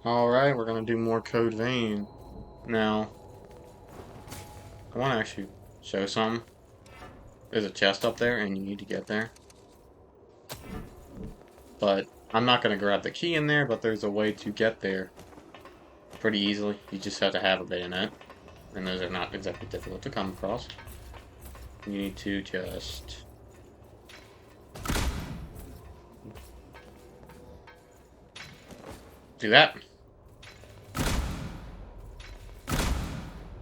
Alright, we're gonna do more Code Vein. Now, I wanna actually show some. There's a chest up there, and you need to get there. But I'm not gonna grab the key in there, but there's a way to get there pretty easily. You just have to have a bayonet. And those are not exactly difficult to come across. You need to just do that.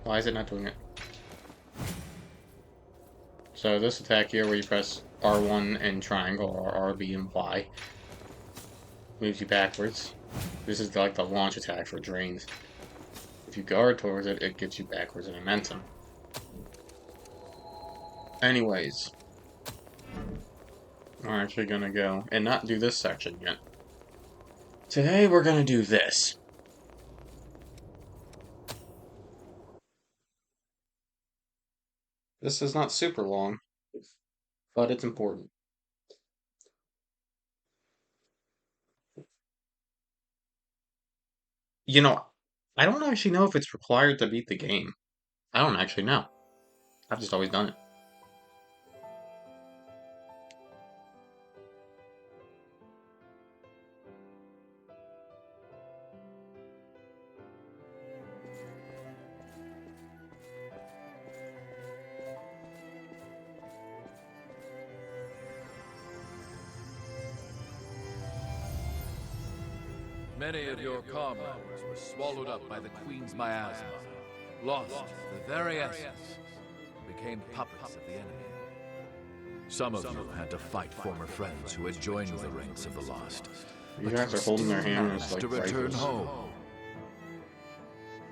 Why is it not doing it? So this attack here, where you press R1 and triangle, or RB and Y, moves you backwards. This is like the launch attack for drains. If you guard towards it, it gets you backwards in momentum. Anyways, we're actually gonna go and not do this section yet. Today we're gonna do this. This is not super long, but it's important. You know, I don't actually know if it's required to beat the game. I don't actually know. I've just always done it. Many of your comrades were swallowed up by the Queen's miasma, lost the very essence, became puppets of the enemy. Some of you had to fight former friends who had joined the ranks of the lost. You guys are holding their hands like to return rifles. home.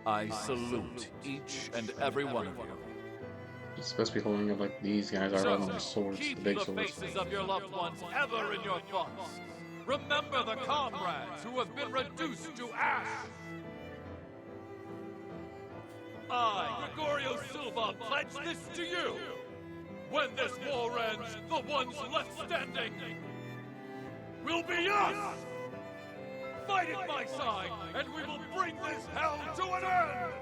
I salute each and every one of you. You're supposed to be holding it like these guys are holding their swords, the Keep big the swords. faces of your loved ones ever in your thoughts. Remember the comrades who have been reduced to ash. I, Gregorio Silva, pledge this to you. When this war ends, the ones left standing will be us! Fight at my side, and we will bring this hell to an end!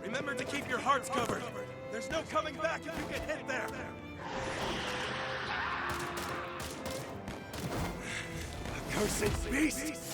Remember to keep your hearts covered. There's no coming back if you get hit there. Accursed beast!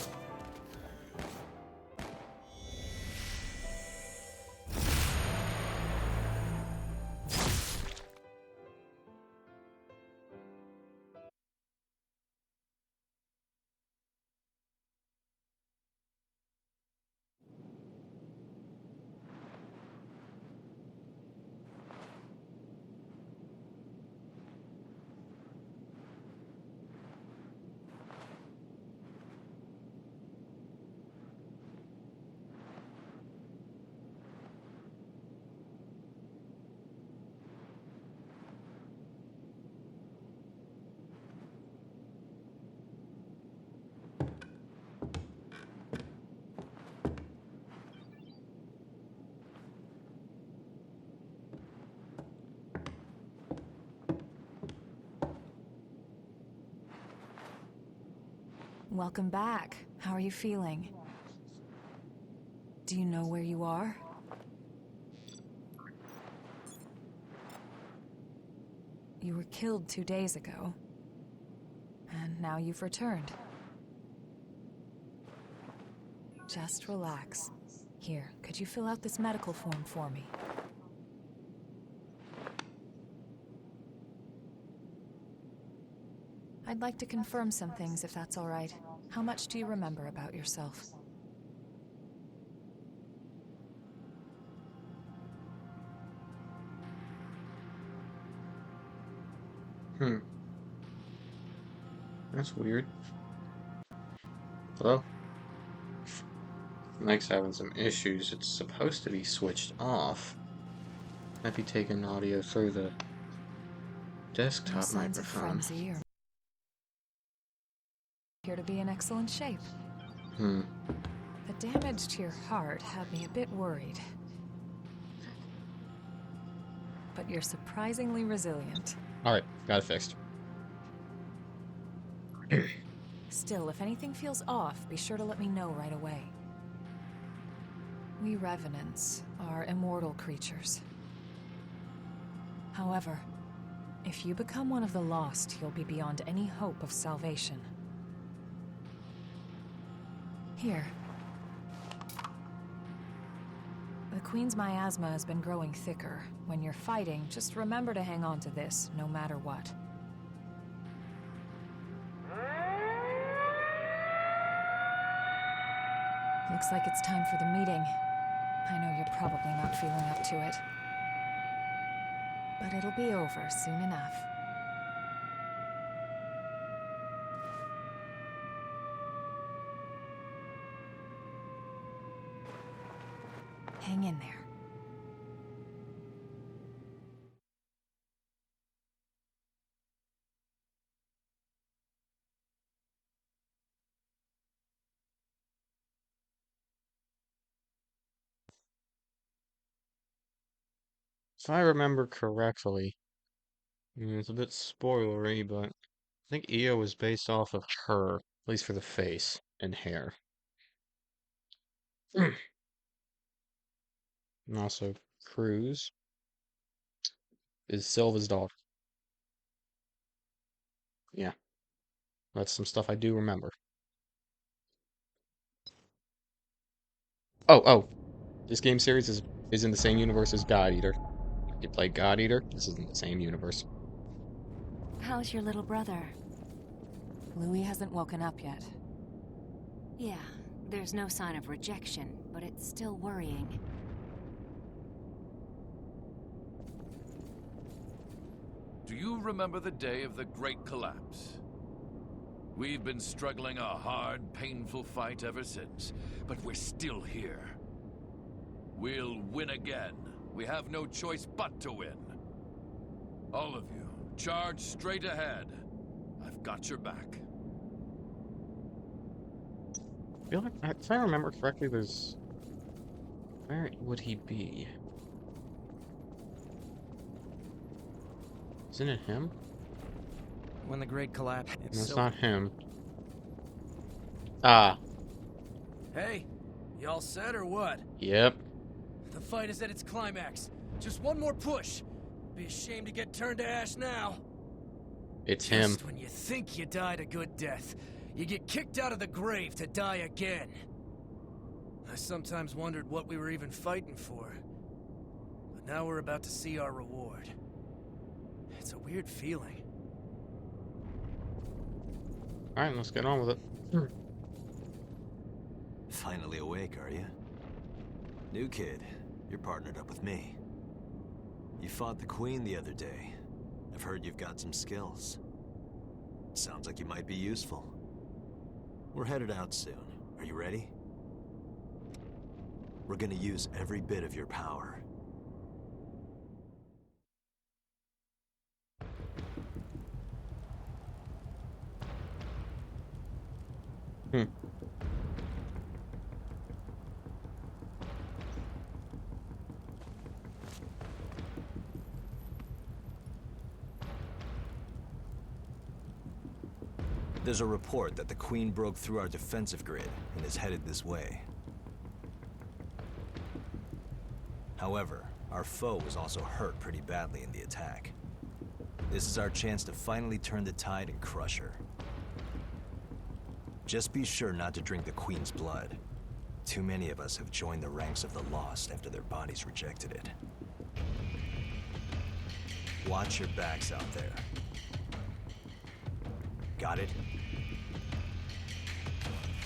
Welcome back. How are you feeling? Do you know where you are? You were killed 2 days ago, and now you've returned. Just relax. Here, could you fill out this medical form for me? I'd like to confirm some things, if that's all right. How much do you remember about yourself? That's weird. Hello? Mike's having some issues. It's supposed to be switched off. Might be taking audio through the No desktop signs of microphone. frenzy or appear to be in excellent shape. The damage to your heart had me a bit worried. but you're surprisingly resilient. Alright, got it fixed. Still, if anything feels off, be sure to let me know right away. We Revenants are immortal creatures. However, if you become one of the lost, you'll be beyond any hope of salvation. Here. The Queen's miasma has been growing thicker. When you're fighting, just remember to hang on to this, no matter what. Looks like it's time for the meeting. I know you're probably not feeling up to it. But it'll be over soon enough. Hang in there. If I remember correctly, it's a bit spoilery, but I think Io was based off of her, at least for the face and hair. And also, Cruz is Silva's daughter. Yeah, that's some stuff I do remember. Oh, this game series is in the same universe as God Eater. You played God Eater, this is in the same universe. How's your little brother? Louis hasn't woken up yet. Yeah, there's no sign of rejection, but it's still worrying. Do you remember the day of the Great Collapse? We've been struggling a hard, painful fight ever since, but we're still here. We'll win again. We have no choice but to win. All of you, charge straight ahead. I've got your back. I feel like, if I remember correctly, there's... Where would he be? Isn't it him? When the Great Collapse... No, it's not him. Ah, Hey, y'all set or what? yep. The fight is at its climax. Just one more push. Be ashamed to get turned to ash now. It's him. Just when you think you died a good death, you get kicked out of the grave to die again. I sometimes wondered what we were even fighting for. But now we're about to see our reward. It's a weird feeling. Alright, let's get on with it. Finally awake, are you? New kid, you're partnered up with me. You fought the Queen the other day. I've heard you've got some skills. Sounds like you might be useful. We're headed out soon. Are you ready? We're gonna use every bit of your power. There's a report that the Queen broke through our defensive grid and is headed this way. However, our foe was also hurt pretty badly in the attack. This is our chance to finally turn the tide and crush her. Just be sure not to drink the Queen's blood. Too many of us have joined the ranks of the Lost after their bodies rejected it. Watch your backs out there. Got it?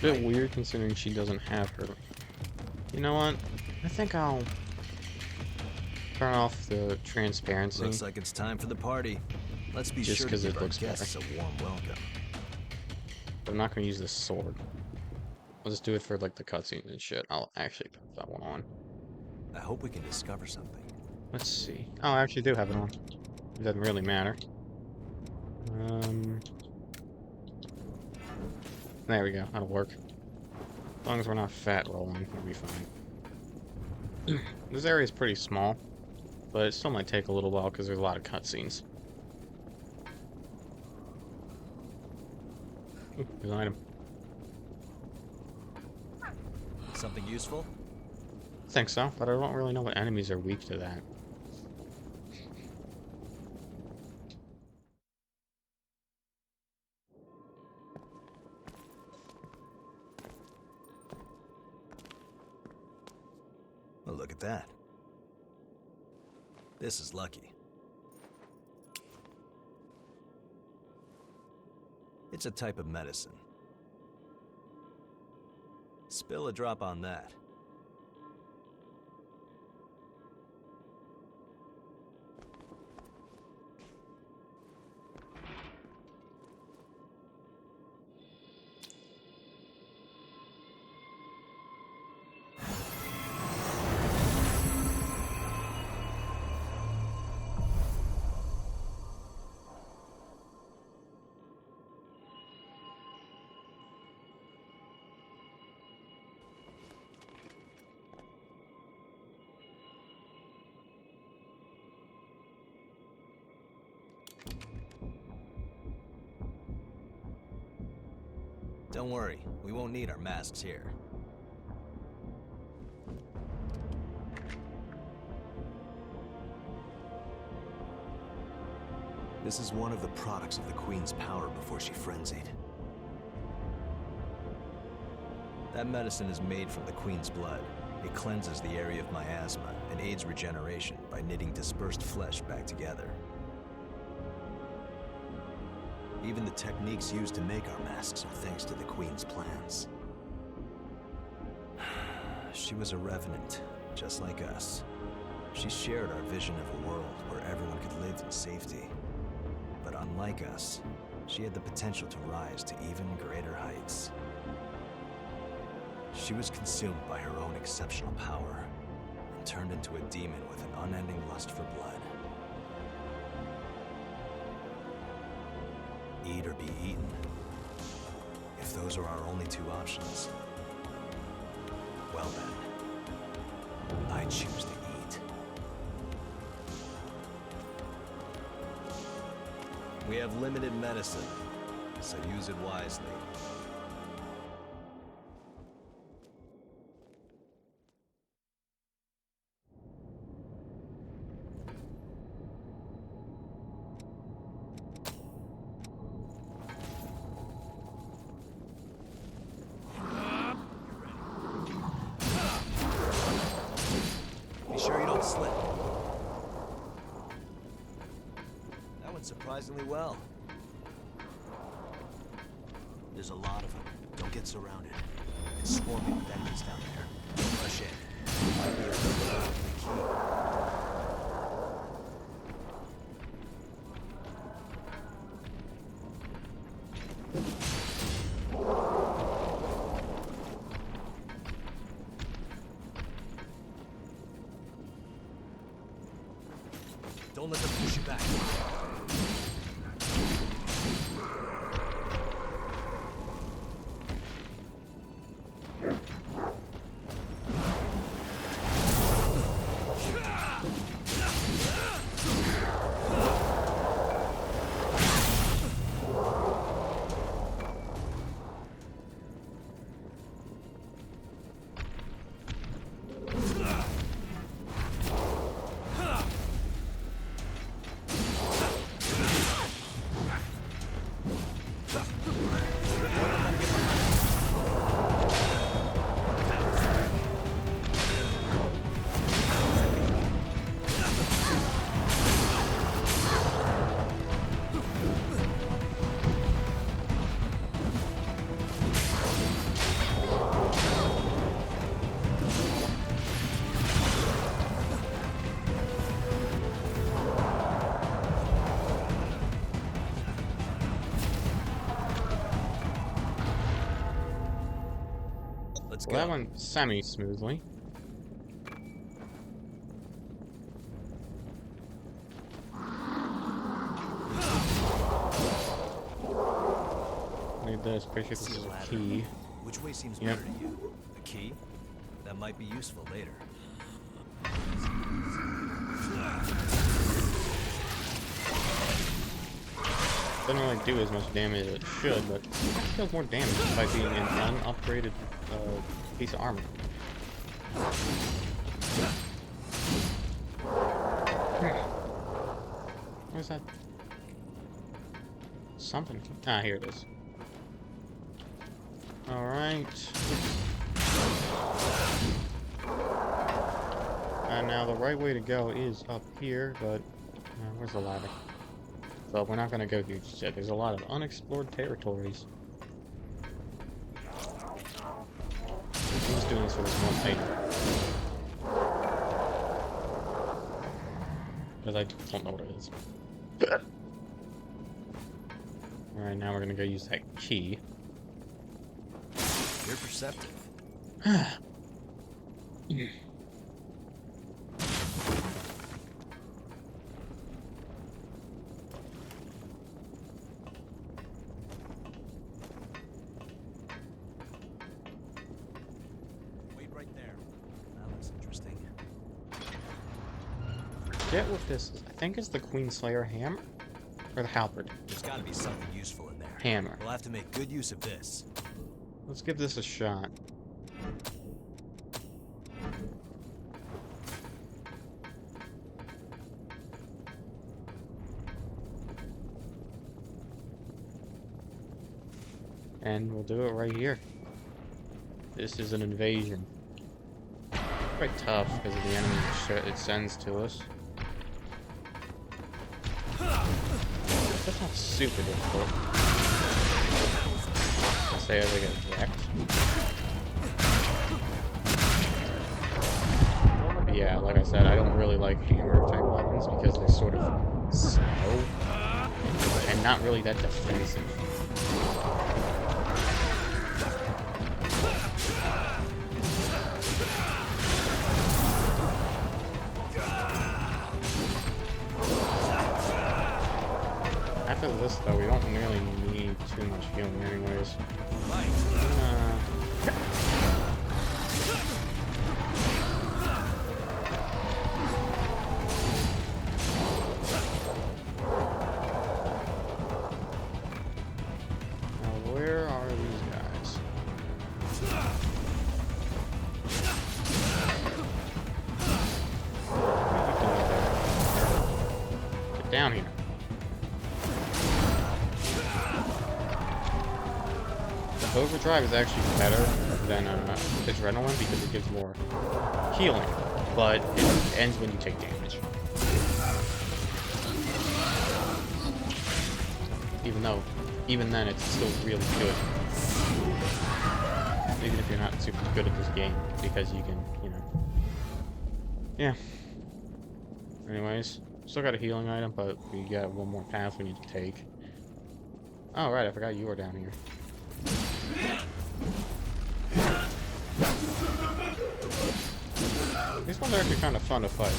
Bit weird considering she doesn't have her. You know what? I think I'll turn off the transparency. Looks like it's time for the party. Let's be Just sure to 'cause give it our looks guests a warm welcome. I'm not gonna use this sword. I'll just do it for like the cutscenes and shit. I'll actually put that one on. I hope we can discover something. Let's see. Oh, I actually do have it on. It doesn't really matter. There we go. That'll work. As long as we're not fat rolling, we'll be fine. This area is pretty small. but it still might take a little while because there's a lot of cutscenes. Ooh, there's an item. Something useful? I think so, but I don't really know what enemies are weak to that. Well, look at that. This is lucky. It's a type of medicine. Spill a drop on that. Don't worry, we won't need our masks here. This is one of the products of the Queen's power before she frenzied. That medicine is made from the Queen's blood. It cleanses the area of miasma and aids regeneration by knitting dispersed flesh back together. Even the techniques used to make our masks are thanks to the Queen's plans. She was a revenant, just like us. She shared our vision of a world where everyone could live in safety. But unlike us, she had the potential to rise to even greater heights. She was consumed by her own exceptional power and turned into a demon with an unending lust for blood. Eat or be eaten. If those are our only two options, well then, I choose to eat. We have limited medicine, so use it wisely. Slip. That went surprisingly well. There's a lot of them. Don't get surrounded. It's swarming with enemies down there. Don't rush in. Might be able to get out of the key. Don't let them push you back. Well, that went semi-smoothly. Need this. Pretty sure this is a key. Which way seems better to you? A key? That might be useful later. Doesn't really do as much damage as it should, but it deals more damage by being an unupgraded piece of armor. Where's that? Something. Ah, here it is. Alright. And now the right way to go is up here, but where's the ladder? So we're not going to go through just yet. There's a lot of unexplored territories. I'm just doing this for this one item. Because I don't know what it is. Alright, now we're going to go use that key. You're perceptive. Wait right there. That looks interesting. Forget what this is. I think it's the Queenslayer hammer? Or the halberd. There's got to be something useful in there. Hammer. We'll have to make good use of this. Let's give this a shot. And we'll do it right here. This is an invasion. Quite tough because of the enemy it sends to us. That's not super difficult. Let's say as I get wrecked. Yeah, like I said, I don't really like hammer type weapons because they're sort of slow and not really that defensive. After this, though, we don't really need too much healing anyways. Now, where are these guys? Get down here. Overdrive is actually better than Adrenaline because it gives more healing, but it ends when you take damage. Even then, it's still really good. Even if you're not super good at this game, because you can, you know. Yeah. Anyways, still got a healing item, but we got one more path we need to take. Oh, right, I forgot you were down here. These ones are actually kind of fun to fight.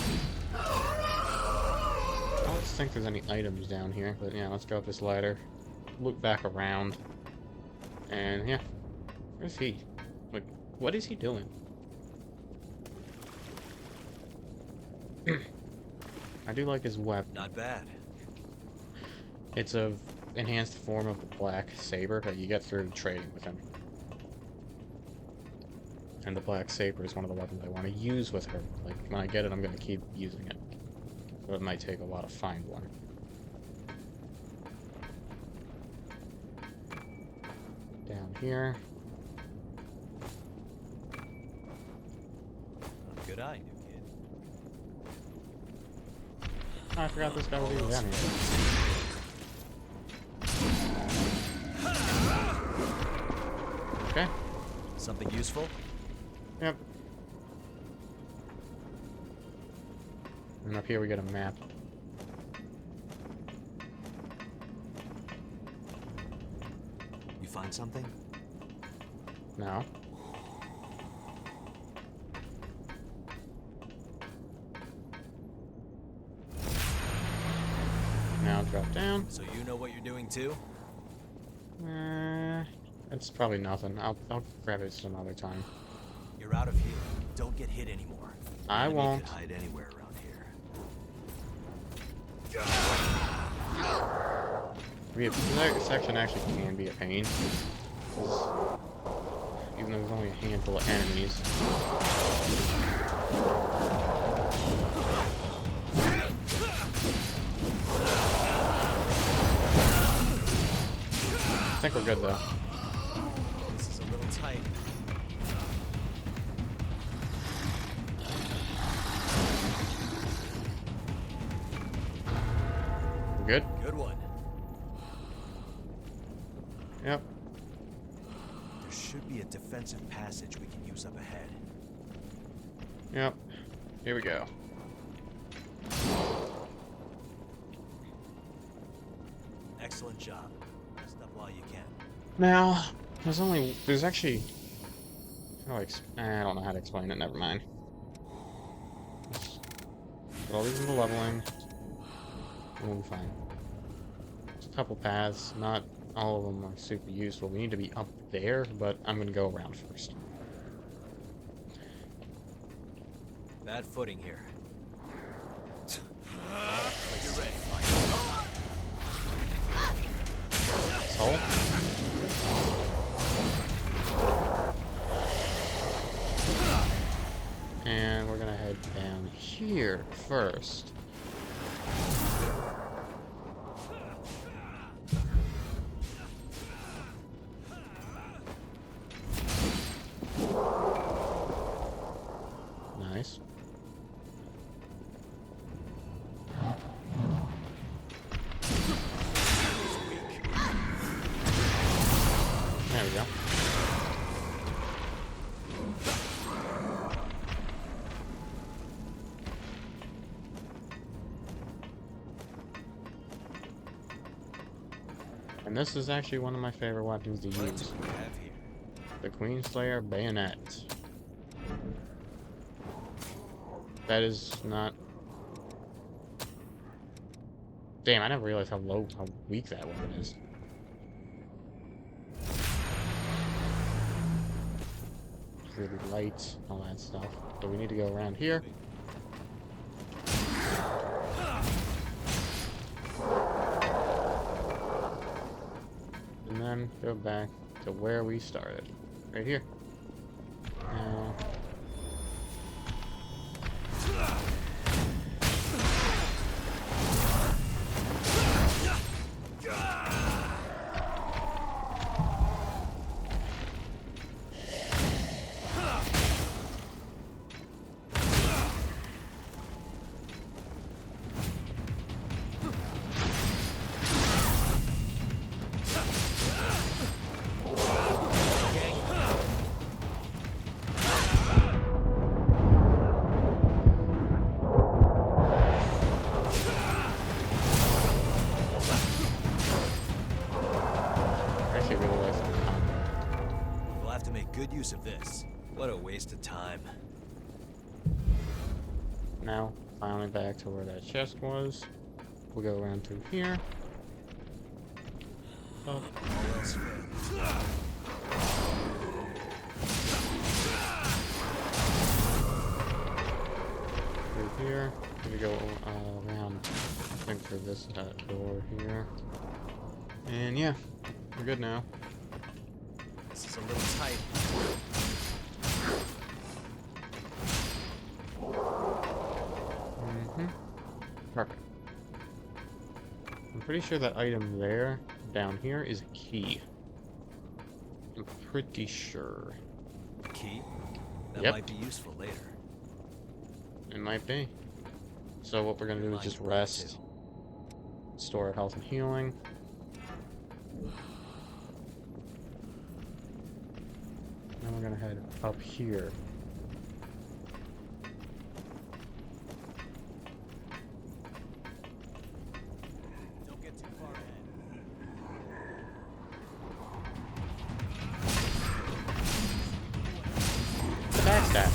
I don't think there's any items down here, but yeah, let's go up this ladder, look back around, and yeah, where's he? Like, what is he doing? I do like his weapon. Not bad. It's a enhanced form of the Black Saber that you get through trading with him. And the Black Saber is one of the weapons I want to use with her. Like, when I get it, I'm going to keep using it. So it might take a while to find one. Down here. Good eye, new kid. Oh, I forgot this guy was even down here. Okay. Something useful? Yep. And up here we get a map. You find something? No. Now drop down. So you know what you're doing too? It's probably nothing. I'll grab it some other time. You're out of here. Don't get hit anymore. I Enemy won't. could hide anywhere around here. This section actually can be a pain, 'cause even though there's only a handful of enemies. I think we're good though. This is a little tight. We're good? Good one. Yep. There should be a defensive passage we can use up ahead. Yep. Here we go. Excellent job. Stop while you can. Now, there's actually, I don't know how to explain it, never mind. Put all these into leveling, and we'll be fine. There's a couple paths, not all of them are super useful. We need to be up there, but I'm gonna go around first. Bad footing here. So, and we're gonna head down here first. Nice. There we go. And this is actually one of my favorite weapons to What use. do we have here? The Queenslayer Bayonet. That is not... Damn, I never realized how weak that weapon is. It's really light, all that stuff. So we need to go around here. And then go back to where we started. Right here. Now... We'll have to make good use of this. What a waste of time. Now, finally back to where that chest was. We'll go around through here. Up. All else failed. Through here. We go around, I think, through this door here. And yeah, we're good now. This is a little tight. Perfect. I'm pretty sure that item there, down here, is a key. I'm pretty sure. Key? That Yep. might be useful later. It might be. So what we're gonna do is just rest, store our health and healing. Then we're gonna head up here. Don't get too far ahead. Backstab.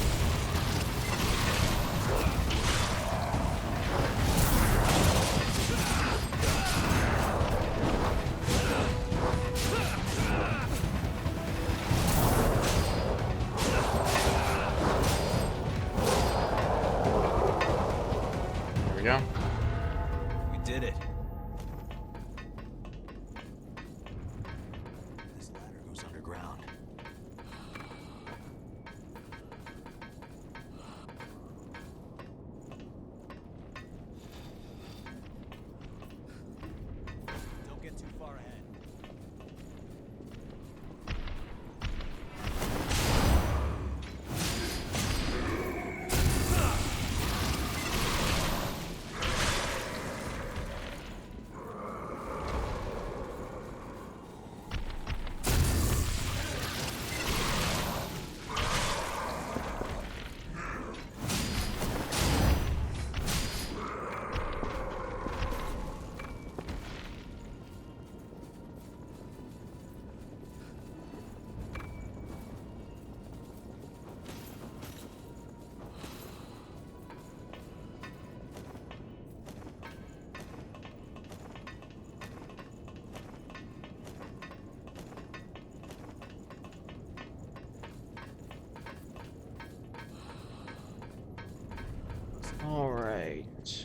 Alright.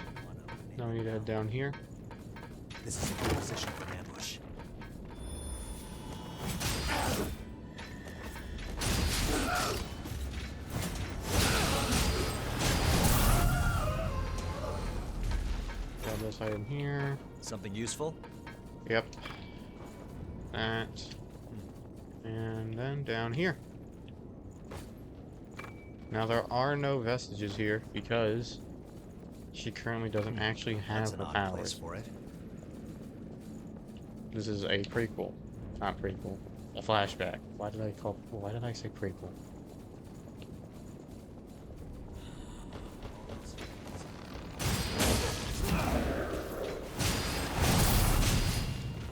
Now we need to head down here. This is a good position for an ambush. Grab this item here. Something useful? Yep. That. And then down here. Now there are no vestiges here because she currently doesn't actually have That's an the odd powers. place for it. This is a prequel. Not prequel. A flashback. Why did I say prequel?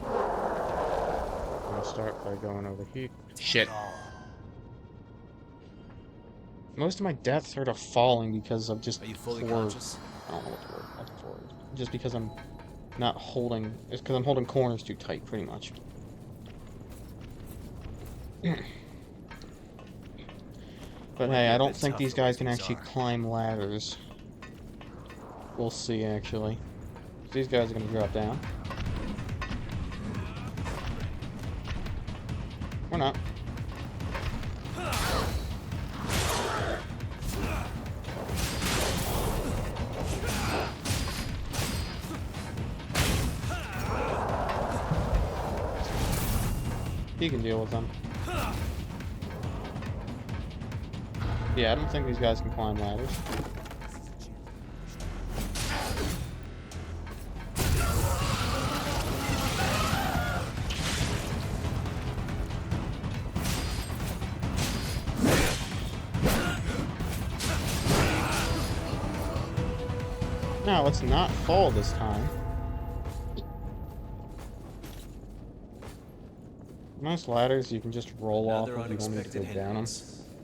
I'm gonna start by going over here. Shit. Most of my deaths are to falling because of just Are you fully poor. conscious? I don't know what the word. Not the word. Just because I'm not holding. It's because I'm holding corners too tight, pretty much. But hey, I don't think these guys can actually climb ladders. We'll see, actually. These guys are gonna drop down. Or not. He can deal with them. Yeah, I don't think these guys can climb ladders. Now, let's not fall this time. Most ladders you can just roll off if you don't need to go down them,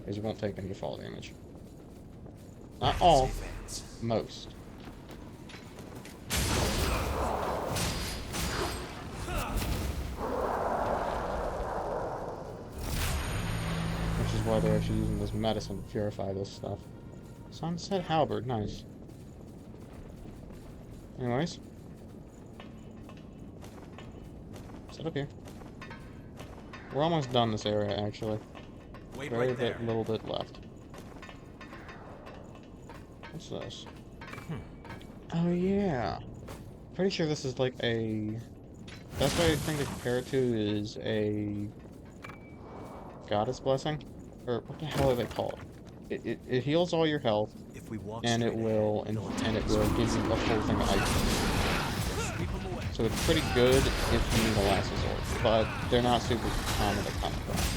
because you won't take any fall damage. Not all, most. Which is why they're actually using this medicine to purify this stuff. Sunset Halberd, nice. Anyways. Set up here. We're almost done this area, actually. Wait Very right there. little bit left. What's this? Oh yeah. Pretty sure this is like a. Best way I think to compare it to is a goddess blessing, or what the hell do they call it? It heals all your health, If we walk and it straight will ahead, they'll and it attack will us. give you a whole thing of items. Sweep 'em away. So it's pretty good if you need a last resort, but they're not super common to come across.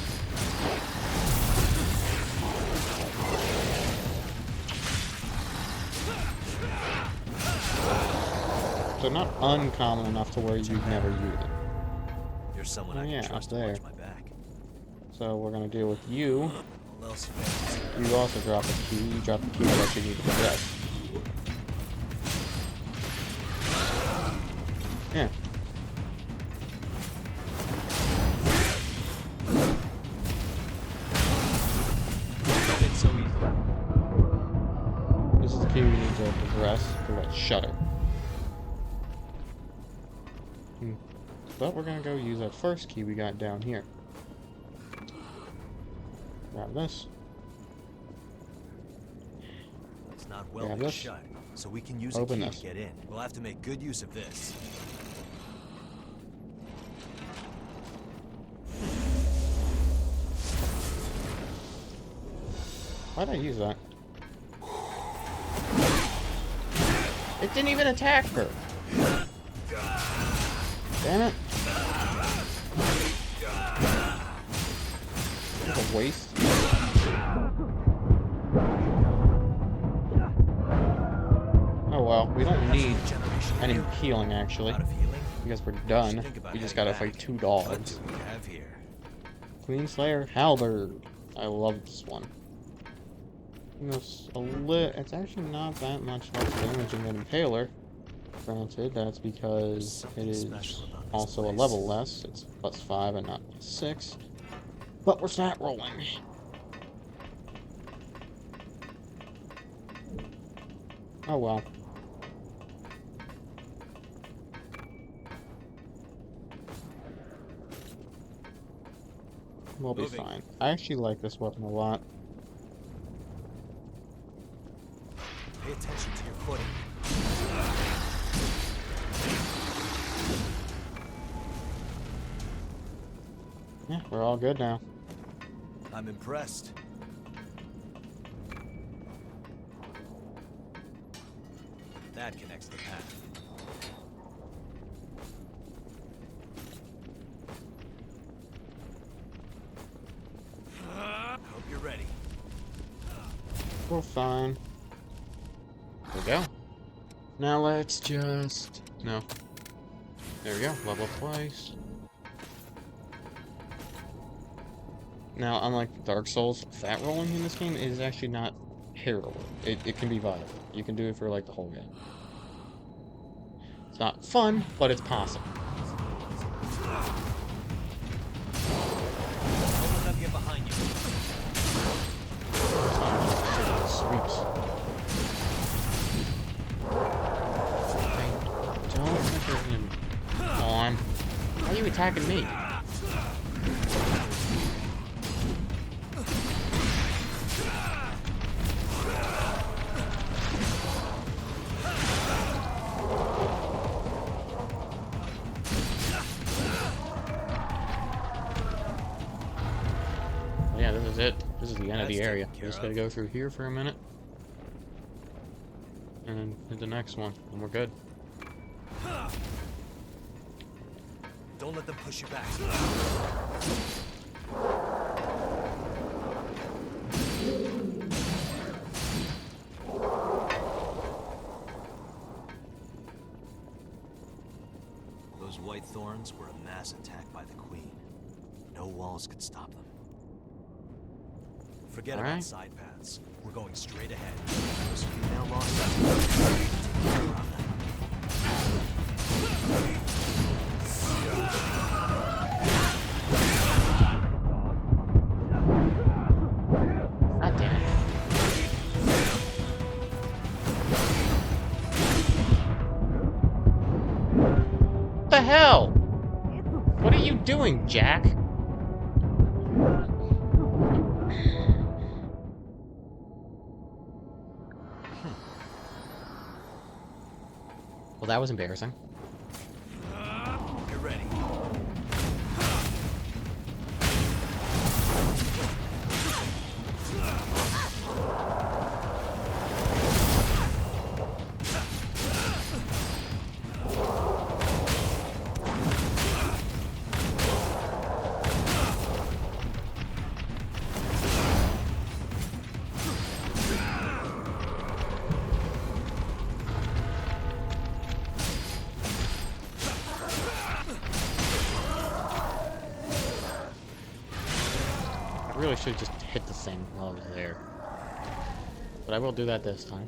They're not uncommon enough to where you've never used it. You're someone Oh, I yeah, can trust up to there. watch my back. So we're gonna deal with you. All else fails. You also drop a key. You drop the key that you need to progress. Yeah. It's so easy. This is the key we need to progress for that shutter. But we're gonna go use that first key we got down here. Grab this. It's not Grab welded this. shut, so we can use Open a key this. to get in. We'll have to make good use of this. Why'd I use that? It didn't even attack her. Damn it. What a waste. Oh well, we don't need any healing actually. Because we're done. We just gotta fight 2 dogs. Queenslayer Halberd. I love this one. It's actually not that much less damaging than Impaler. Granted, that's because it is also a level less. It's +5 and not +6. But we're stat rolling. Oh well. We'll be fine. I actually like this weapon a lot. Pay attention to your footing. Yeah, we're all good now. I'm impressed. That connects the path. Hope you're ready. We're fine. There we go. Now let's just... No. There we go. Level up twice. Now, unlike Dark Souls, fat rolling in this game is actually not terrible. It can be viable. You can do it for like the whole game. It's not fun, but it's possible. Don't let them get behind you. Sweeps. I don't remember him. On. Why are you attacking me? Yeah, this is it. This is the end of the area. We're just gonna go through here for a minute. And then hit the next one, and we're good. Don't let them push you back. Those white thorns were a mass attack by the Queen. No walls could stop them. Forget about side paths. We're going straight ahead. Those female lost around them. God damn it. What the hell? What are you doing, Jack? Well, that was embarrassing. You're ready. I really should just hit the thing while I was there. But I will do that this time.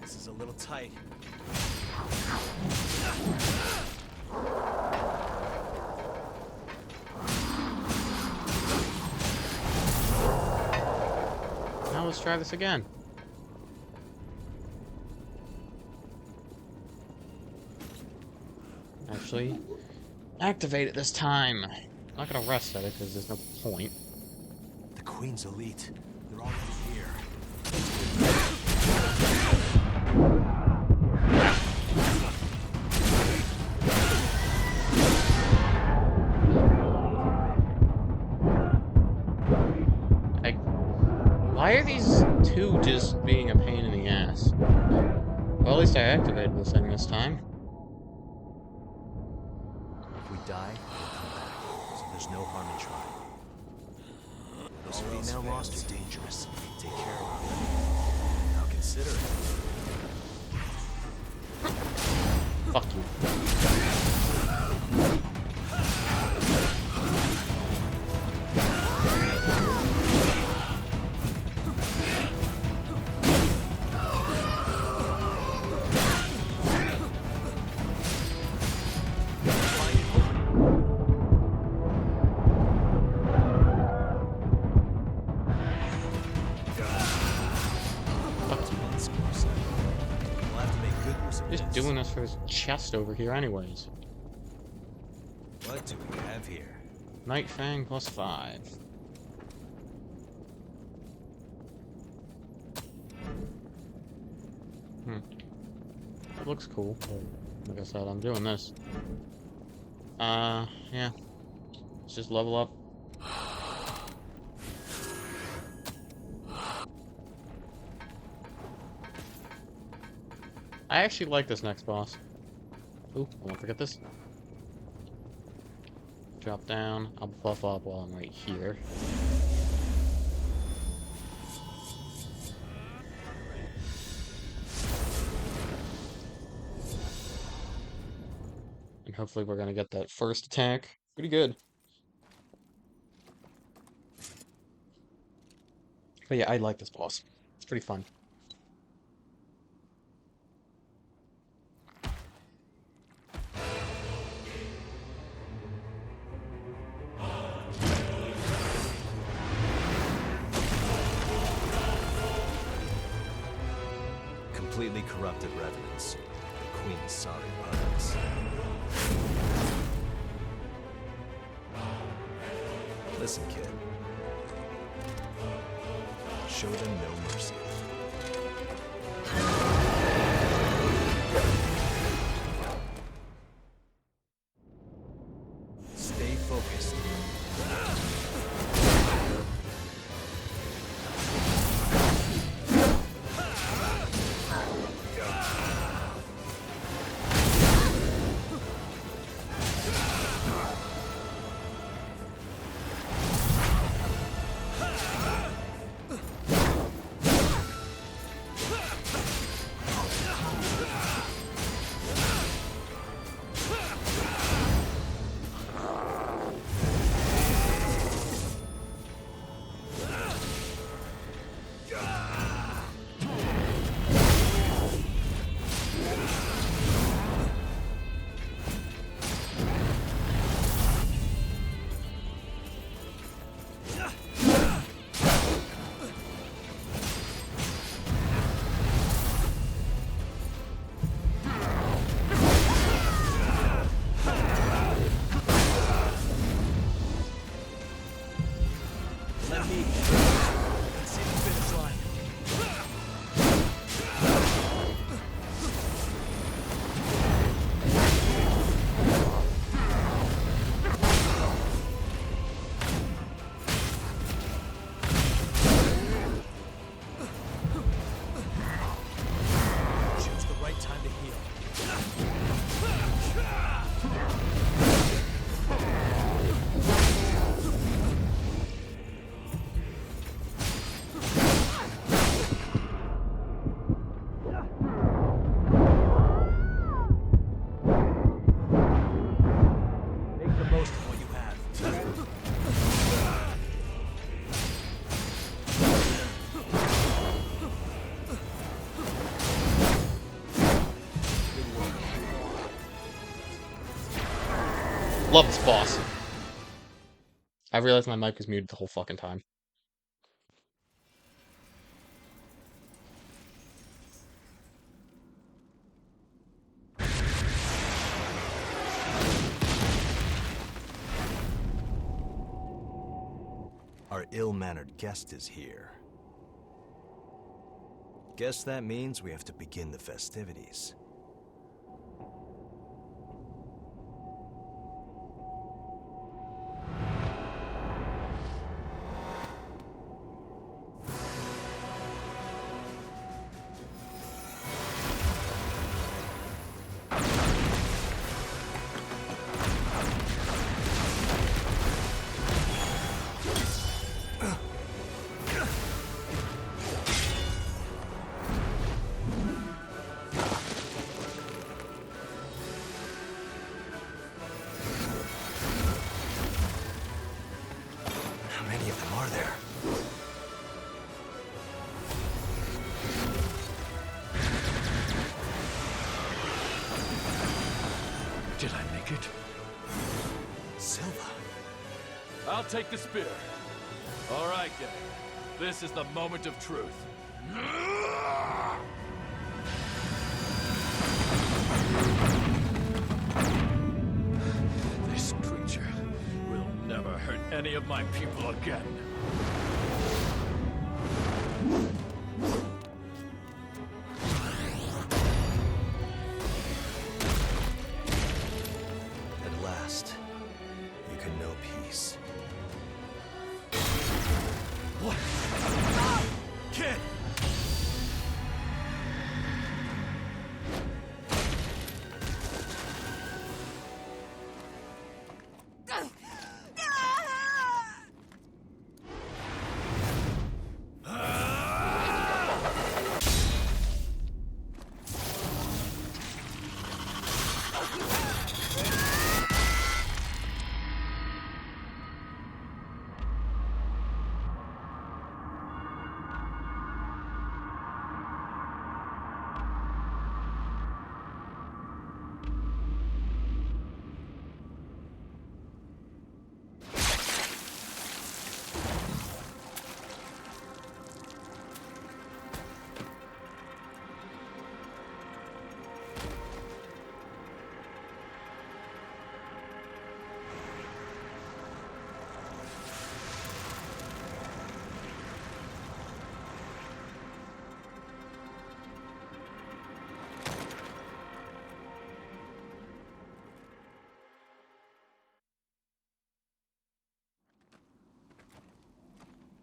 This is a little tight. Now let's try this again. Actually, activate it this time. I'm not gonna rest at it because there's no point. The Queen's elite. They're already here. Why Why are these two just being a pain in the ass? Well, at least I activated this thing this time. If we die, we'll come back, so there's no harm in trying. Those female lost are dangerous. Take care of them. Now consider it. Fuck you. Just doing this for his chest over here anyways. What do we have here? Night Fang +5. That looks cool. Like I said, I'm doing this. Yeah. Let's just level up. I actually like this next boss. Ooh, I won't forget this. Drop down. I'll buff up while I'm right here. And hopefully we're gonna get that first attack. Pretty good. But yeah, I like this boss. It's pretty fun. Completely corrupted revenants. The Queen's sorry puppets. Listen, kid. Show them no mercy. Stay focused. Love this boss. I realized my mic was muted the whole fucking time. Our ill-mannered guest is here. Guess that means we have to begin the festivities. Silva. I'll take the spear. All right, gang. This is the moment of truth. This creature will never hurt any of my people again. At last, you can know peace. What? Kid!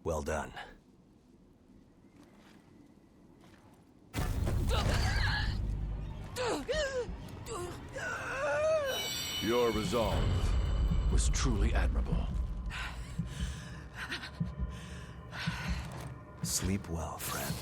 Well done. Your resolve was truly admirable. Sleep well, friend.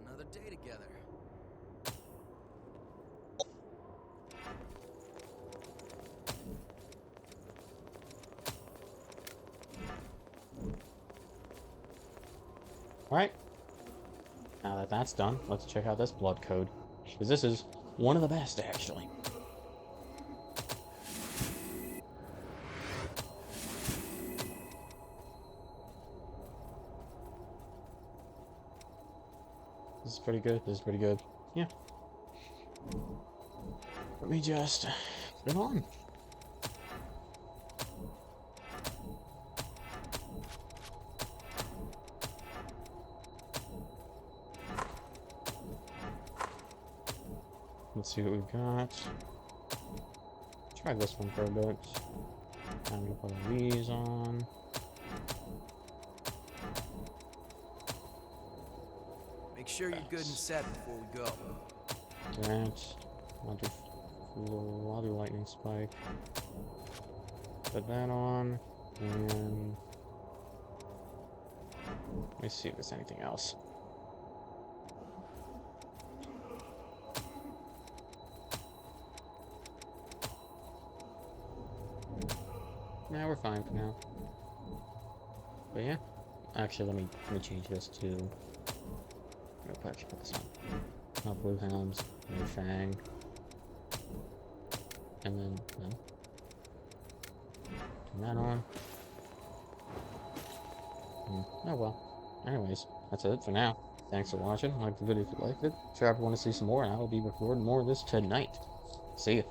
Another day together. Alright. Now that that's done, let's check out this blood code. Because this is one of the best, actually. This is pretty good. This is pretty good. Yeah. Let me just put it on. Let's see what we've got. Try this one for a bit. I'm gonna put these on. Make sure you're good and set before we go. That. I'll do lightning spike. Put that on, and let me see if there's anything else. Nah, we're fine for now. But yeah, actually, let me change this to. Actually, put this on. Not Blue Hounds, and Fang. And then, no. Turn that on. Oh well. Anyways, that's it for now. Thanks for watching. Like the video if you liked it. If you ever want to see some more, I will be recording more of this tonight. See ya.